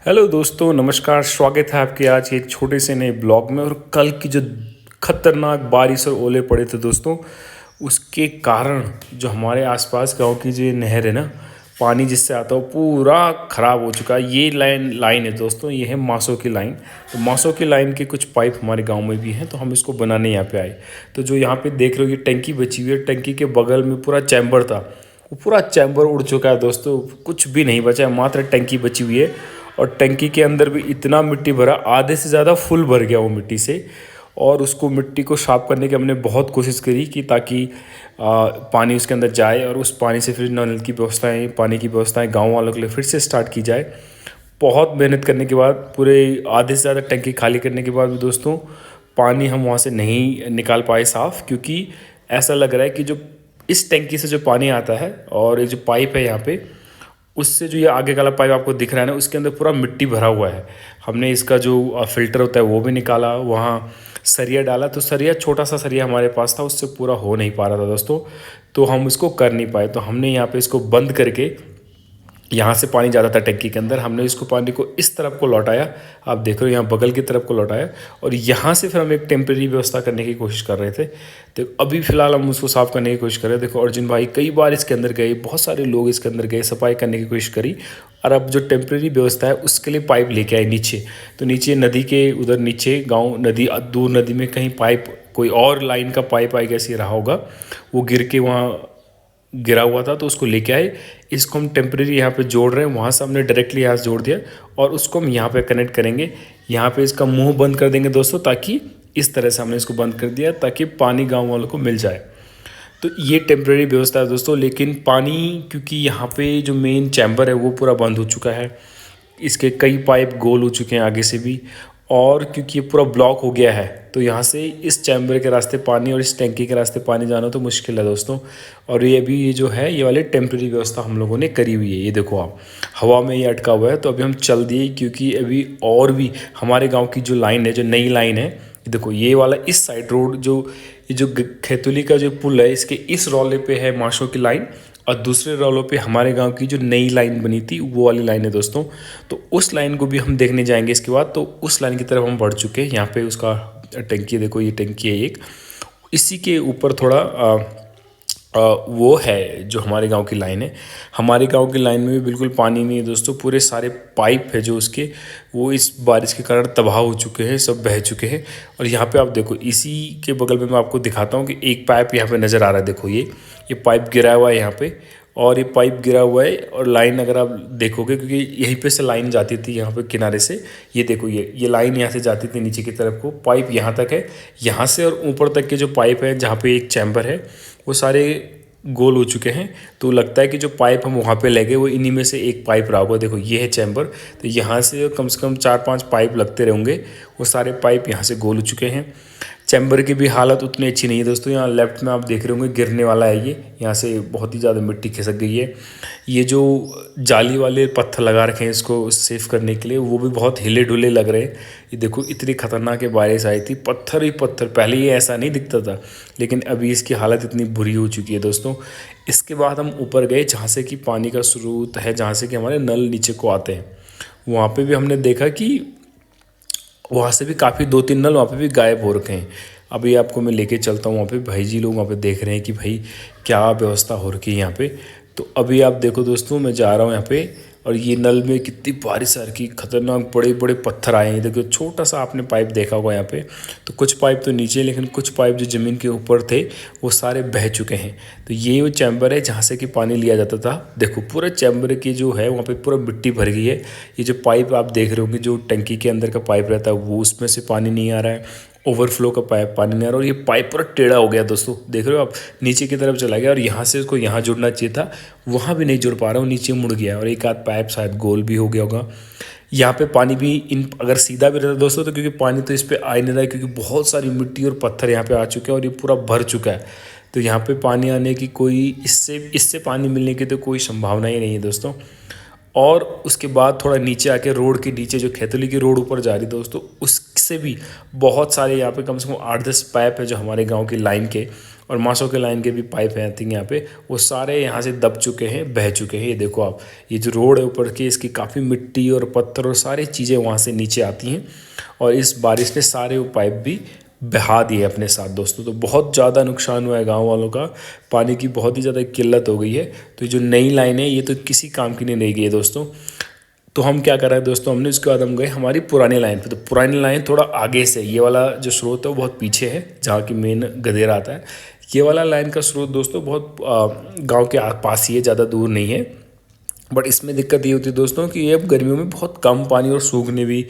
Hello दोस्तों, नमस्कार। स्वागत है आपके आज के एक छोटे से नए ब्लॉग में। और कल की जो खतरनाक बारिश और ओले पड़े थे दोस्तों, उसके कारण जो हमारे आसपास गांव की जो ये नहर है ना, पानी जिससे आता है वो पूरा ख़राब हो चुका है। ये लाइन है दोस्तों, ये है मासो की लाइन। तो मासो की लाइन के कुछ पाइप हमारे गांव में भी हैं, तो हम इसको बनाने यहाँ पे आए। तो जो यहाँ पे देख रहे हो ये टंकी बची हुई है, टंकी के बगल में पूरा चैम्बर था, वो पूरा चैम्बर उड़ चुका है दोस्तों। कुछ भी नहीं बचा है, मात्र टंकी बची हुई है। और टंकी के अंदर भी इतना मिट्टी भरा, आधे से ज़्यादा फुल भर गया वो मिट्टी से। और उसको मिट्टी को साफ करने की हमने बहुत कोशिश करी कि ताकि पानी उसके अंदर जाए और उस पानी से फिर नल की व्यवस्थाएं, पानी की व्यवस्थाएं गांव वालों के लिए फिर से स्टार्ट की जाए। बहुत मेहनत करने के बाद, पूरे आधे से ज़्यादा टंकी खाली करने के बाद भी दोस्तों पानी हम वहाँ से नहीं निकाल पाए साफ़, क्योंकि ऐसा लग रहा है कि जो इस टंकी से जो पानी आता है और एक जो पाइप है यहाँ पे, उससे जो ये आगे वाला पाइप आपको दिख रहा है ना, उसके अंदर पूरा मिट्टी भरा हुआ है। हमने इसका जो फ़िल्टर होता है वो भी निकाला, वहाँ सरिया डाला, तो सरिया छोटा सा सरिया हमारे पास था, उससे पूरा हो नहीं पा रहा था दोस्तों। तो हम इसको कर नहीं पाए, तो हमने यहाँ पे इसको बंद करके, यहाँ से पानी ज़्यादा था टंकी के अंदर, हमने इसको पानी को इस तरफ को लौटाया। आप देख रहे हो, यहाँ बगल की तरफ को लौटाया और यहाँ से फिर हम एक टेम्परेरी व्यवस्था करने की कोशिश कर रहे थे। तो अभी फ़िलहाल हम उसको साफ़ करने की कोशिश कर रहे हैं। देखो अर्जुन भाई कई बार इसके अंदर गए, बहुत सारे लोग इसके अंदर गए, सफाई करने की कोशिश करी। और अब जो टेम्परेरी व्यवस्था है उसके लिए पाइप लेके आए नीचे। तो नीचे नदी के उधर नीचे गाँव नदी, दूर नदी में कहीं पाइप, कोई और लाइन का पाइप आई कैसे रहा होगा, वो गिर के वहाँ गिरा हुआ था, तो उसको लेके आए। इसको हम टेम्परेरी यहाँ पे जोड़ रहे हैं, वहाँ से हमने डायरेक्टली यहाँ से जोड़ दिया और उसको हम यहाँ पे कनेक्ट करेंगे। यहाँ पे इसका मुंह बंद कर देंगे दोस्तों, ताकि इस तरह से हमने इसको बंद कर दिया ताकि पानी गांव वालों को मिल जाए। तो ये टेम्परेरी व्यवस्था है दोस्तों। लेकिन पानी, क्योंकि यहाँ पे जो मेन चैम्बर है वो पूरा बंद हो चुका है, इसके कई पाइप गोल हो चुके हैं आगे से भी, और क्योंकि ये पूरा ब्लॉक हो गया है, तो यहाँ से इस चैम्बर के रास्ते पानी और इस टैंकी के रास्ते पानी जाना तो मुश्किल है दोस्तों। और ये अभी ये जो है, ये वाली टेम्परेरी व्यवस्था हम लोगों ने करी हुई है। ये देखो आप, हवा में ये अटका हुआ है, तो अभी हम चल दिए, क्योंकि अभी और भी हमारे गाँव की जो लाइन है, जो नई लाइन है, देखो ये वाला इस साइड रोड, जो ये जो खेतुली का जो पुल है, इसके इस रोले पे है माशों की लाइन, और दूसरे रोलों पे हमारे गांव की जो नई लाइन बनी थी वो वाली लाइन है दोस्तों। तो उस लाइन को भी हम देखने जाएंगे इसके बाद। तो उस लाइन की तरफ हम बढ़ चुके हैं। यहाँ पे उसका टंकी देखो, ये टंकी है एक, इसी के ऊपर थोड़ा वो है जो हमारे गांव की लाइन है। हमारे गांव की लाइन में भी बिल्कुल पानी नहीं है दोस्तों। पूरे सारे पाइप है जो उसके, वो इस बारिश के कारण तबाह हो चुके हैं, सब बह चुके हैं। और यहाँ पे आप देखो, इसी के बगल में मैं आपको दिखाता हूँ कि एक पाइप यहाँ पे नज़र आ रहा है। देखो ये पाइप गिरा हुआ है यहाँ पे, और ये पाइप गिरा हुआ है। और लाइन अगर आप देखोगे, क्योंकि यहीं पे से लाइन जाती थी यहाँ पे किनारे से, ये देखो ये लाइन यहाँ से जाती थी नीचे की तरफ को, पाइप यहाँ तक है। यहाँ से और ऊपर तक के जो पाइप है, जहाँ पे एक चैम्बर है, वो सारे गोल हो चुके हैं। तो लगता है कि जो पाइप हम वहाँ पे लगे, वो इन्हीं में से एक पाइप रहा होगा। देखो ये है चैम्बर, तो यहाँ से कम 4-5 पाइप लगते रहेंगे। वो सारे पाइप यहाँ से गोल हो चुके हैं। चैम्बर की भी हालत उतनी अच्छी नहीं है दोस्तों। यहाँ लेफ्ट में आप देख रहे होंगे, गिरने वाला है ये, यहाँ से बहुत ही ज़्यादा मिट्टी खिसक गई है। ये जो जाली वाले पत्थर लगा रखे हैं इसको सेफ करने के लिए, वो भी बहुत हिले डुले लग रहे हैं। ये देखो इतनी खतरनाक बारिश आई थी, पत्थर ही पत्थर। पहले ये ऐसा नहीं दिखता था, लेकिन अभी इसकी हालत इतनी बुरी हो चुकी है दोस्तों। इसके बाद हम ऊपर गए, जहाँ से कि पानी का स्रोत है, जहाँ से कि हमारे नल नीचे को आते हैं। वहाँ पे भी हमने देखा कि वहाँ से भी काफ़ी 2-3 नल वहाँ पे भी गायब हो रखे हैं। अभी आपको मैं लेके चलता हूँ वहाँ पे। भाई जी लोग वहाँ पे देख रहे हैं कि भाई क्या व्यवस्था हो रखी है यहाँ पे। तो अभी आप देखो दोस्तों, मैं जा रहा हूँ यहाँ पे, और ये नल में कितनी बारिश आ रही, खतरनाक बड़े बड़े पत्थर आए हैं। देखो छोटा सा आपने पाइप देखा होगा यहाँ पे, तो कुछ पाइप तो नीचे, लेकिन कुछ पाइप जो ज़मीन के ऊपर थे वो सारे बह चुके हैं। तो ये वो चैम्बर है जहाँ से कि पानी लिया जाता था। देखो पूरा चैम्बर की जो है वहाँ पे पूरा मिट्टी भर गई है। ये जो पाइप आप देख रहे होंगे, जो टंकी के अंदर का पाइप रहता है, वो उसमें से पानी नहीं आ रहा है, ओवरफ्लो का पाइप पानी नहीं आ रहा। और ये पाइप पूरा टेढ़ा हो गया दोस्तों, देख रहे हो आप, नीचे की तरफ चला गया। और यहाँ से उसको यहाँ जुड़ना चाहिए था, वहाँ भी नहीं जुड़ पा रहा हूँ, नीचे मुड़ गया। और एक आध पाइप शायद गोल भी हो गया होगा। यहाँ पे पानी भी अगर सीधा भी रहता दोस्तों, तो क्योंकि पानी तो इस पर आ ही नहीं रहा है, क्योंकि बहुत सारी मिट्टी और पत्थर यहाँ पे आ चुके हैं और ये पूरा भर चुका है। तो यहाँ पे पानी आने की कोई, इससे पानी मिलने की तो कोई संभावना ही नहीं है दोस्तों। और उसके बाद थोड़ा नीचे आके, रोड के नीचे जो खेतली की रोड ऊपर जा रही दोस्तों, उससे भी बहुत सारे यहाँ पे कम से कम 8-10 पाइप है जो हमारे गांव की लाइन के, और मासो के लाइन के भी पाइप हैं आई थिंक यहाँ पे, वो सारे यहाँ से दब चुके हैं, बह चुके हैं। ये देखो आप, ये जो रोड है ऊपर की, इसकी काफ़ी मिट्टी और पत्थर और सारी चीज़ें वहाँ से नीचे आती हैं और इस बारिश ने सारे वो पाइप भी बहा दिए अपने साथ दोस्तों। तो बहुत ज़्यादा नुकसान हुआ है गांव वालों का, पानी की बहुत ही ज़्यादा किल्लत हो गई है। तो ये जो नई लाइन है ये तो किसी काम की नहीं रह गई है दोस्तों। तो हम क्या कर रहे हैं दोस्तों, हमने उसके बाद हम गए हमारी पुरानी लाइन पे। तो पुरानी लाइन थोड़ा आगे से, ये वाला जो स्रोत है वो बहुत पीछे है जहाँ की मेन गदेरा आता है। ये वाला लाइन का स्रोत दोस्तों बहुत गांव के पास ही है, ज़्यादा दूर नहीं है। बट इसमें दिक्कत ये होती है दोस्तों कि ये अब गर्मियों में बहुत कम पानी और सूखने भी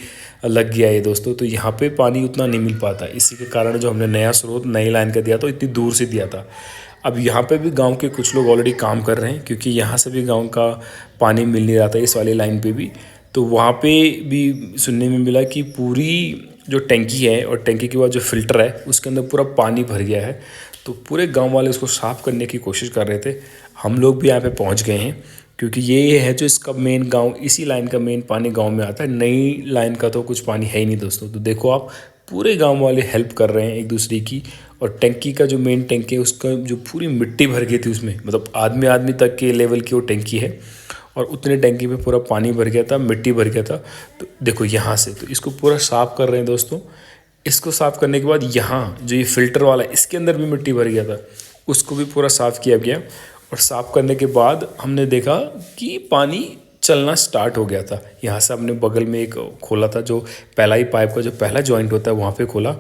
लग गया है दोस्तों। तो यहाँ पे पानी उतना नहीं मिल पाता, इसी के कारण जो हमने नया स्रोत नई लाइन का दिया था इतनी दूर से दिया था। अब यहाँ पे भी गांव के कुछ लोग ऑलरेडी काम कर रहे हैं क्योंकि यहाँ से भी गांव का पानी मिल नहीं रहा था इस वाली लाइन पे भी। तो वहाँ पे भी सुनने में मिला कि पूरी जो टंकी है और टंकी के बाद जो फिल्टर है उसके अंदर पूरा पानी भर गया है। तो पूरे गांव वाले उसको साफ़ करने की कोशिश कर रहे थे। हम लोग भी यहाँ पे पहुँच गए हैं क्योंकि ये है जो इसका मेन गांव, इसी लाइन का मेन पानी गांव में आता है। नई लाइन का तो कुछ पानी है ही नहीं दोस्तों। तो देखो आप, पूरे गांव वाले हेल्प कर रहे हैं एक दूसरे की। और टंकी का जो मेन टंकी है उसका जो पूरी मिट्टी भर गई थी उसमें, मतलब आदमी तक के लेवल की वो टंकी है और उतने टंकी में पूरा पानी भर गया था, मिट्टी भर गया था। तो देखो यहाँ से, तो इसको पूरा साफ़ कर रहे हैं दोस्तों। इसको साफ़ करने के बाद यहाँ जो ये फ़िल्टर वाला है इसके अंदर भी मिट्टी भर गया था, उसको भी पूरा साफ़ किया गया। और साफ़ करने के बाद हमने देखा कि पानी चलना स्टार्ट हो गया था। यहाँ से हमने बगल में एक खोला था, जो पहला ही पाइप का जो पहला जॉइंट होता है वहाँ पे खोला।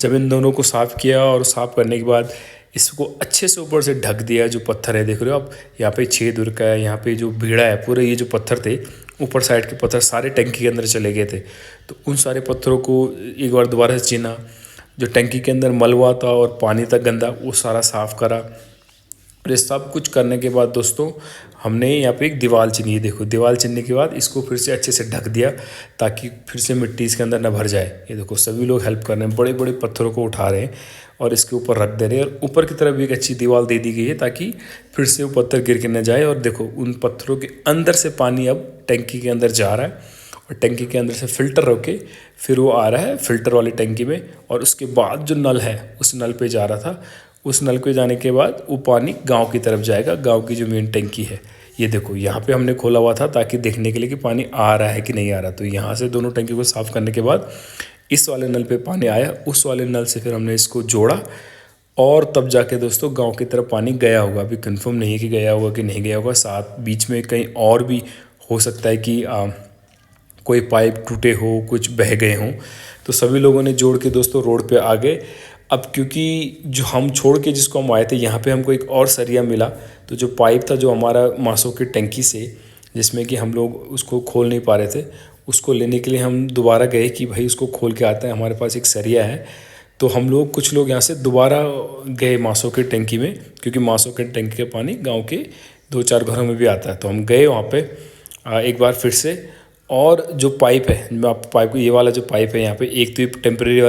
जब इन दोनों को साफ़ किया और साफ़ करने के बाद इसको अच्छे से ऊपर से ढक दिया। जो पत्थर है देख रहे हो आप, यहाँ पे छेद उर का है, यहाँ पे जो भीड़ा है पूरे, ये जो पत्थर थे ऊपर साइड के पत्थर सारे टंकी के अंदर चले गए थे। तो उन सारे पत्थरों को एक बार दोबारा से चीना, जो टंकी के अंदर मलबा था और पानी था गंदा वो सारा साफ़ करा। और ये सब कुछ करने के बाद दोस्तों हमने यहाँ पे एक दीवार चीनी है। देखो दीवार चीनने के बाद इसको फिर से अच्छे से ढक दिया ताकि फिर से मिट्टी इसके अंदर न भर जाए। ये देखो सभी लोग हेल्प कर रहे हैं, बड़े बड़े पत्थरों को उठा रहे हैं और इसके ऊपर रख दे रहे हैं। और ऊपर की तरफ भी एक अच्छी दीवार दे दी गई है ताकि फिर से वो पत्थर गिर के न जाए। और देखो उन पत्थरों के अंदर से पानी अब टंकी के अंदर जा रहा है और टंकी के अंदर से फ़िल्टर रोके फिर वो आ रहा है फ़िल्टर वाली टंकी में। और उसके बाद जो नल है उस नल पे जा रहा था, उस नल पे जाने के बाद वो पानी गांव की तरफ जाएगा, गांव की जो मेन टंकी है। ये देखो यहाँ पे हमने खोला हुआ था ताकि देखने के लिए कि पानी आ रहा है कि नहीं आ रहा। तो यहाँ से दोनों टंकी को साफ़ करने के बाद इस वाले नल पे पानी आया, उस वाले नल से फिर हमने इसको जोड़ा और तब जाके दोस्तों गांव की तरफ पानी गया होगा। अभी कंफर्म नहीं है कि गया होगा कि नहीं गया होगा, साथ बीच में कहीं और भी हो सकता है कि कोई पाइप टूटे हो, कुछ बह गए हों। तो सभी लोगों ने जोड़ के दोस्तों रोड पे आ गए। अब क्योंकि जो हम छोड़ के जिसको हम आए थे यहाँ पे हमको एक और सरिया मिला, तो जो पाइप था जो हमारा मासो की टंकी से, जिसमें कि हम लोग उसको खोल नहीं पा रहे थे, उसको लेने के लिए हम दोबारा गए कि भाई उसको खोल के आते हैं, हमारे पास एक सरिया है। तो हम लोग कुछ लोग यहाँ से दोबारा गए मासो की टंकी में, क्योंकि मासो की टंकी का पानी गाँव के 2-4 घरों में भी आता है। तो हम गए वहाँ पर एक बार फिर से, और जो पाइप है, मैं आप पाइप, ये वाला जो पाइप है यहाँ पे, एक तो ये टेम्परेरी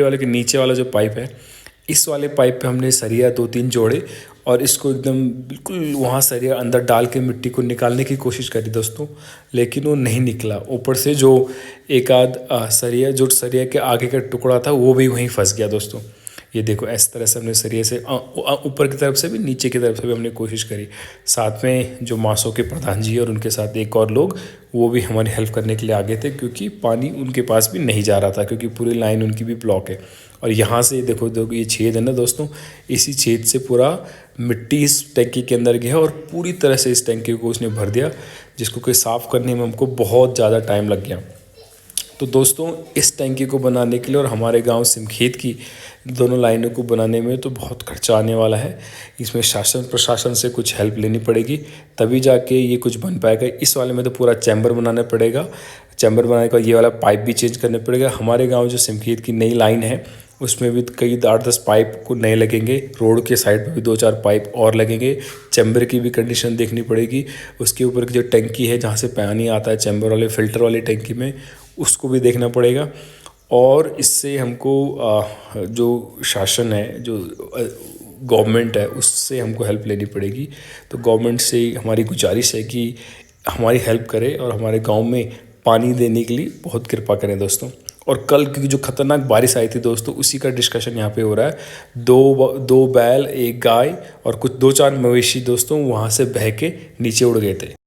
वाले के नीचे वाला जो पाइप है, इस वाले पाइप पे हमने सरिया 2-3 जोड़े और इसको एकदम बिल्कुल वहाँ सरिया अंदर डाल के मिट्टी को निकालने की कोशिश करी दोस्तों, लेकिन वो नहीं निकला। ऊपर से जो एक आध सरिया, जो सरिया के आगे का टुकड़ा था वो भी वहीं फंस गया दोस्तों। ये देखो इस तरह से हमने सरिये से ऊपर की तरफ से भी नीचे की तरफ से भी हमने कोशिश करी। साथ में जो मासो के प्रधान जी और उनके साथ एक और लोग, वो भी हमारी हेल्प करने के लिए आगे थे, क्योंकि पानी उनके पास भी नहीं जा रहा था, क्योंकि पूरी लाइन उनकी भी ब्लॉक है। और यहाँ से देखो ये छेद है ना दोस्तों, इसी छेद से पूरा मिट्टी इस टंकी के अंदर गया और पूरी तरह से इस टंकी को उसने भर दिया, जिसको कि साफ़ करने में हमको बहुत ज़्यादा टाइम लग गया। तो दोस्तों इस टंकी को बनाने के लिए और हमारे गांव सिमखेत की दोनों लाइनों को बनाने में तो बहुत खर्चा आने वाला है। इसमें शासन प्रशासन से कुछ हेल्प लेनी पड़ेगी, तभी जाके ये कुछ बन पाएगा। इस वाले में तो पूरा चैम्बर बनाना पड़ेगा, चैम्बर बनाने का ये वाला पाइप भी चेंज करना पड़ेगा। हमारे गाँव जो सिमखेत की नई लाइन है उसमें भी कई 8-10 पाइप को नए लगेंगे, रोड के साइड पर भी 2-4 पाइप और लगेंगे। चैम्बर की भी कंडीशन देखनी पड़ेगी, उसके ऊपर की जो टंकी है जहाँ से पानी आता है चैम्बर वाले फ़िल्टर वाली टंकी में, उसको भी देखना पड़ेगा। और इससे हमको जो शासन है, जो गवर्नमेंट है, उससे हमको हेल्प लेनी पड़ेगी। तो गवर्नमेंट से हमारी गुजारिश है कि हमारी हेल्प करे और हमारे गांव में पानी देने के लिए बहुत कृपा करें दोस्तों। और कल की जो खतरनाक बारिश आई थी दोस्तों, उसी का डिस्कशन यहाँ पे हो रहा है। दो बैल, एक गाय और कुछ 2-4 मवेशी दोस्तों वहाँ से बह के नीचे उड़ गए थे।